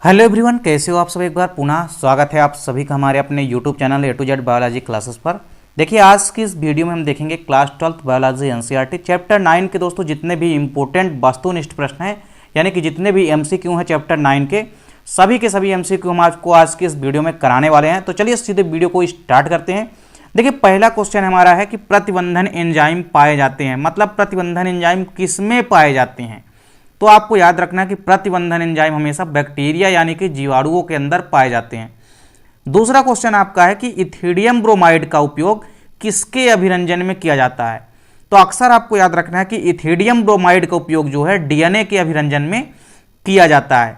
Hello everyone, कैसे हो आप सब। एक बार पुनः स्वागत है आप सभी का हमारे अपने YouTube channel A to Z biology classes पर। देखिए, आज की इस वीडियो में हम देखेंगे class 12th biology NCERT chapter 9 के दोस्तों जितने भी इंपॉर्टेंट वस्तुनिष्ठ प्रश्न हैं, यानी कि जितने भी एमसीक्यू हैं चैप्टर 9 के सभी एमसीक्यू हम आपको आज की इस वीडियो में कराने वाले हैं। तो चलिए सीधे वीडियो को स्टार्ट करते हैं। देखिए, पहला क्वेश्चन हमारा है कि प्रतिबंधन एंजाइम पाए जाते हैं, मतलब प्रतिबंधन एंजाइम किसमें पाए जाते हैं। तो आपको याद रखना है कि प्रतिबंधन एंजाइम हमेशा बैक्टीरिया यानी कि जीवाणुओं के अंदर पाए जाते हैं। दूसरा क्वेश्चन आपका है कि इथिडियम ब्रोमाइड का उपयोग किसके अभिरंजन में किया जाता है। तो अक्सर आपको याद रखना है कि इथिडियम ब्रोमाइड का उपयोग जो है डीएनए के अभिरंजन में किया जाता है।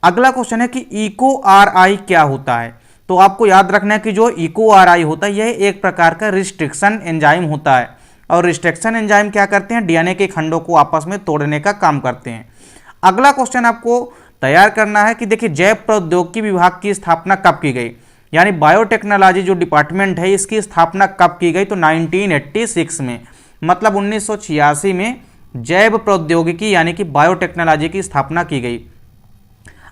अगला क्वेश्चन है कि इको आरआई क्या होता है। तो आपको याद रखना है कि जो इको आरआई होता है यह एक प्रकार का रिस्ट्रिक्शन एंजाइम होता है, और रिस्ट्रिक्शन एंजाइम क्या करते हैं, डीएनए के खंडों को आपस में तोड़ने का काम करते हैं। अगला क्वेश्चन आपको तैयार करना है कि देखिए, जैव प्रौद्योगिकी विभाग की स्थापना कब की गई, यानी बायोटेक्नोलॉजी जो डिपार्टमेंट है इसकी स्थापना कब की गई। तो 1986 में, मतलब 1986 में जैव प्रौद्योगिकी यानी कि बायोटेक्नोलॉजी की स्थापना की गई।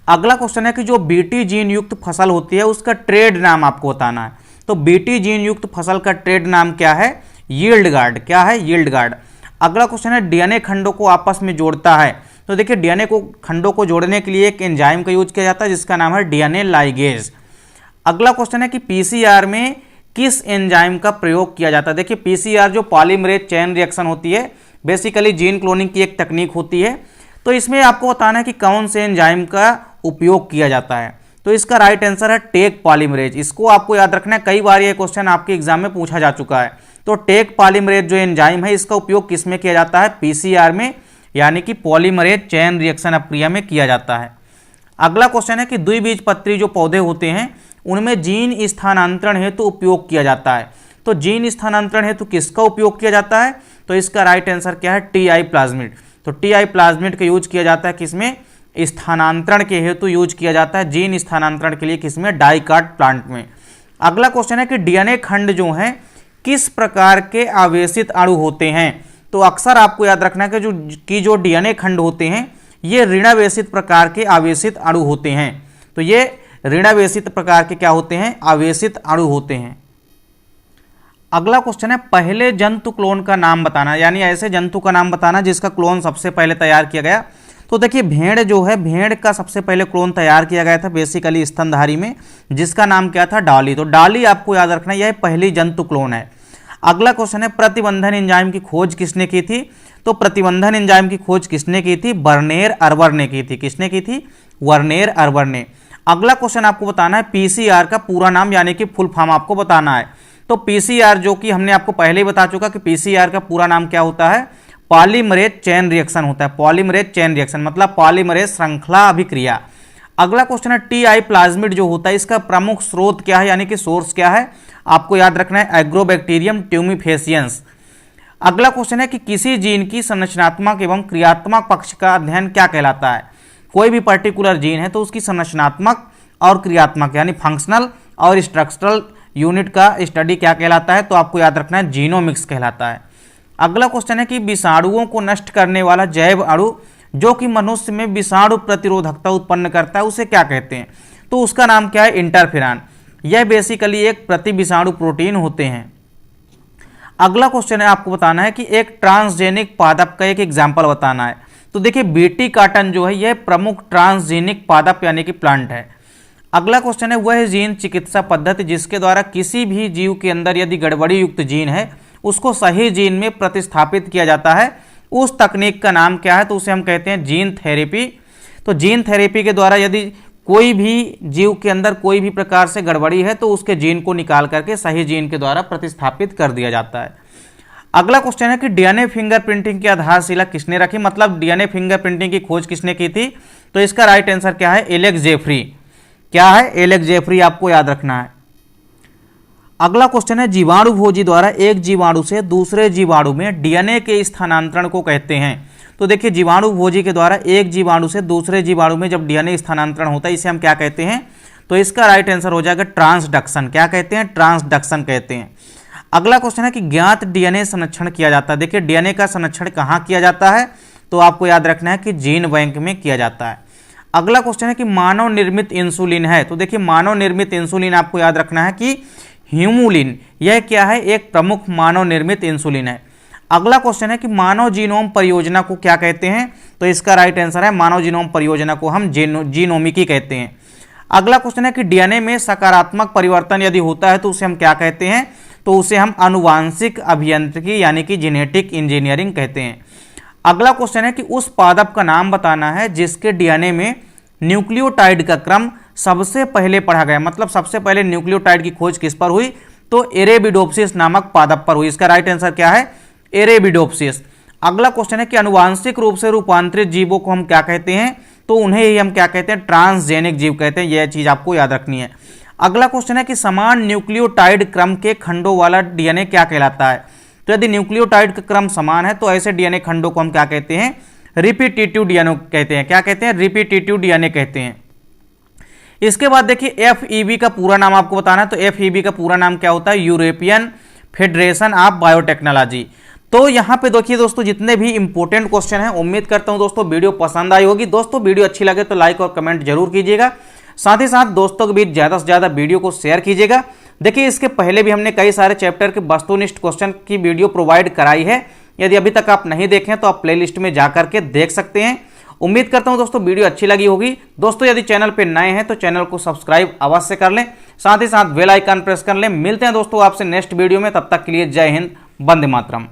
अगला क्वेश्चन है कि जो बीटी जीन युक्त फसल होती है उसका ट्रेड नाम आपको बताना है। तो बीटी जीन युक्त फसल का ट्रेड नाम क्या है, यील्ड गार्ड। क्या है, यील्ड गार्ड। अगला क्वेश्चन है डीएनए खंडों को आपस में जोड़ता है। तो देखिए, डीएनए को खंडों को जोड़ने के लिए एक एंजाइम का यूज किया जाता है जिसका नाम है डीएनए लाइगेज। अगला क्वेश्चन है कि पीसीआर में किस एंजाइम का प्रयोग किया जाता है। देखिए, पीसीआर जो पॉलीमरेज चेन रिएक्शन होती है, बेसिकली जीन क्लोनिंग की एक तकनीक होती है। तो इसमें आपको बताना है कि कौन से एंजाइम का उपयोग किया जाता है। तो इसका राइट आंसर है टेक पॉलीमरेज। इसको आपको याद रखना है, कई बार ये क्वेश्चन आपके एग्जाम में पूछा जा चुका है। तो टेक पॉलीमरेज जो एंजाइम है इसका उपयोग किसमें किया जाता है, पीसीआर में, यानी कि पॉलीमरेज चेन रिएक्शन अप्रिया में किया जाता है। अगला क्वेश्चन है कि द्विबीजपत्री जो पौधे होते हैं उनमें जीन स्थानांतरण हेतु उपयोग किया जाता है। तो जीन स्थानांतरण हेतु किसका उपयोग किया जाता है। तो इसका राइट आंसर क्या है, टीआई प्लाज्मिड। तो टीआई प्लाज्मिड का यूज किया जाता है किसमें, स्थानांतरण के हेतु यूज किया जाता है जीन स्थानांतरण के लिए, किसमें, डाइकाट प्लांट में। अगला क्वेश्चन है कि डीएनए खंड जो है किस प्रकार के आवेशित अणु होते हैं। तो अक्सर आपको याद रखना है कि जो डीएनए खंड होते हैं ये ऋणावेशित प्रकार के आवेशित अणु होते हैं। तो ये ऋणावेशित प्रकार के क्या होते हैं, आवेशित अणु होते हैं। अगला क्वेश्चन है पहले जंतु क्लोन का नाम बताना, यानी ऐसे जंतु का नाम बताना जिसका क्लोन सबसे पहले तैयार किया गया। तो देखिए, भेड़ जो है, भेड़ का सबसे पहले क्लोन तैयार किया गया था बेसिकली स्तनधारी में, जिसका नाम क्या था, डॉली। तो डॉली आपको याद रखना यह पहली जंतु क्लोन है। अगला क्वेश्चन है प्रतिबंधन एंजाइम की खोज किसने की थी। तो प्रतिबंधन एंजाइम की खोज किसने की थी, वर्नेर अर्बर ने की थी। किसने की थी, वर्नेर अर्बर ने। अगला क्वेश्चन आपको बताना है पीसीआर का पूरा नाम यानी कि फुल फॉर्म आपको बताना है। तो पीसीआर जो कि हमने आपको पहले ही बता चुका कि पीसीआर का पूरा नाम क्या होता है, पॉलीमरेज चेन रिएक्शन होता है। पॉलीमरेज चेन रिएक्शन मतलब पॉलीमरेज श्रृंखला अभिक्रिया। अगला क्वेश्चन है टीआई प्लाज्मिड जो होता है इसका प्रमुख स्रोत क्या है, यानी कि सोर्स क्या है। आपको याद रखना है एग्रोबैक्टीरियम ट्यूमिफेसियंस। अगला क्वेश्चन है कि किसी जीन की संरचनात्मक एवं क्रियात्मक पक्ष का अध्ययन क्या कहलाता है। कोई भी पर्टिकुलर जीन है तो उसकी संरचनात्मक और क्रियात्मक यानी फंक्शनल और स्ट्रक्चरल यूनिट का स्टडी क्या कहलाता है। तो आपको याद रखना है जीनोमिक्स कहलाता है। अगला क्वेश्चन है कि विषाणुओं को नष्ट करने वाला जैव अणु जो कि मनुष्य में विषाणु प्रतिरोधकता उत्पन्न करता है उसे क्या कहते हैं। तो उसका नाम क्या है, इंटरफेरॉन। यह बेसिकली एक प्रतिविषाणु प्रोटीन होते हैं। अगला क्वेश्चन है आपको बताना है कि एक ट्रांसजेनिक पादप का एक एग्जाम्पल बताना है। तो देखिए, बीटी काटन जो है यह प्रमुख ट्रांसजेनिक पादप यानी कि प्लांट है। अगला क्वेश्चन है वह जीन चिकित्सा पद्धति जिसके द्वारा किसी भी जीव के अंदर यदि गड़बड़ी युक्त जीन है उसको सही जीन में प्रतिस्थापित किया जाता है, उस तकनीक का नाम क्या है। तो उसे हम कहते हैं जीन थेरेपी। तो जीन थेरेपी के द्वारा यदि कोई भी जीव के अंदर कोई भी प्रकार से गड़बड़ी है तो उसके जीन को निकाल करके सही जीन के द्वारा प्रतिस्थापित कर दिया जाता है। अगला क्वेश्चन है कि डीएनए फिंगरप्रिंटिंग की आधारशिला किसने रखी, मतलब डीएनए फिंगरप्रिंटिंग की खोज किसने की थी। तो इसका राइट आंसर क्या है, एलेक्स जेफरी। क्या है, एलेक्स जेफरी आपको याद रखना है। अगला क्वेश्चन है जीवाणु भोजी द्वारा एक जीवाणु से दूसरे जीवाणु में डीएनए के स्थानांतरण को कहते हैं। तो देखिए, जीवाणु भोजी के द्वारा एक जीवाणु से दूसरे जीवाणु में जब डीएनए स्थानांतरण होता है इसे हम क्या कहते हैं। तो इसका राइट आंसर हो जाएगा ट्रांसडक्शन। क्या कहते हैं, ट्रांसडक्शन कहते हैं। अगला क्वेश्चन है कि ज्ञात डीएनए संरक्षण किया जाता है। देखिए, डीएनए का संरक्षण कहाँ किया जाता है। तो आपको याद रखना है कि जीन बैंक में किया जाता है। अगला क्वेश्चन है कि मानव निर्मित इंसुलिन है, तो देखिए मानव निर्मित इंसुलिन आपको याद रखना है कि ह्यूमुलिन, यह क्या है, एक प्रमुख मानव निर्मित इंसुलिन है। अगला क्वेश्चन है कि मानव जीनोम परियोजना को क्या कहते हैं, तो इसका राइट आंसर है मानव जीनोम परियोजना को हम जीनोमिकी कहते हैं। अगला क्वेश्चन है कि डीएनए में सकारात्मक परिवर्तन यदि होता है तो उसे हम क्या कहते हैं, तो उसे हम आनुवांशिक अभियांत्रिकी यानी कि जेनेटिक इंजीनियरिंग कहते हैं। अगला क्वेश्चन है कि उस पादप का नाम बताना है जिसके डीएनए में न्यूक्लियोटाइड का क्रम सबसे पहले पढ़ा गया, मतलब सबसे पहले न्यूक्लियोटाइड की खोज किस पर हुई, तो एरेबिडोप्सिस नामक पादप पर हुई। इसका राइट आंसर क्या है, एरेबिडोप्सिस। अगला क्वेश्चन है कि आनुवांशिक रूप से रूपांतरित जीवों को हम क्या कहते हैं, तो उन्हें ही हम क्या कहते हैं, ट्रांसजेनिक जीव कहते हैं। यह चीज आपको याद रखनी है। अगला क्वेश्चन है कि समान न्यूक्लियोटाइड क्रम के खंडों वाला डीएनए क्या कहलाता है, तो यदि न्यूक्लियोटाइड का क्रम समान है तो ऐसे डीएनए खंडों को हम क्या कहते हैं, रिपीटेटिव डीएनए कहते हैं। क्या कहते हैं, रिपीटेटिव डीएनए कहते हैं। इसके बाद देखिए एफईबी का पूरा नाम आपको बताना है, तो एफईबी का पूरा नाम क्या होता है, यूरोपियन फेडरेशन ऑफ बायोटेक्नोलॉजी। तो यहाँ पे देखिए दोस्तों जितने भी इंपॉर्टेंट क्वेश्चन हैं, उम्मीद करता हूँ दोस्तों वीडियो पसंद आई होगी। दोस्तों वीडियो अच्छी लगे तो लाइक और कमेंट जरूर कीजिएगा, साथ ही साथ दोस्तों के बीच ज़्यादा से ज़्यादा वीडियो को शेयर कीजिएगा। देखिए इसके पहले भी हमने कई सारे चैप्टर के वस्तुनिष्ठ क्वेश्चन की वीडियो प्रोवाइड कराई है, यदि अभी तक आप नहीं देखें तो आप प्लेलिस्ट में जा करके देख सकते हैं। उम्मीद करता हूं दोस्तों वीडियो अच्छी लगी होगी। दोस्तों यदि चैनल पे नए हैं तो चैनल को सब्सक्राइब अवश्य कर लें, साथ ही साथ बेल आइकन प्रेस कर लें। मिलते हैं दोस्तों आपसे नेक्स्ट वीडियो में, तब तक के लिए जय हिंद, वंदे मातरम।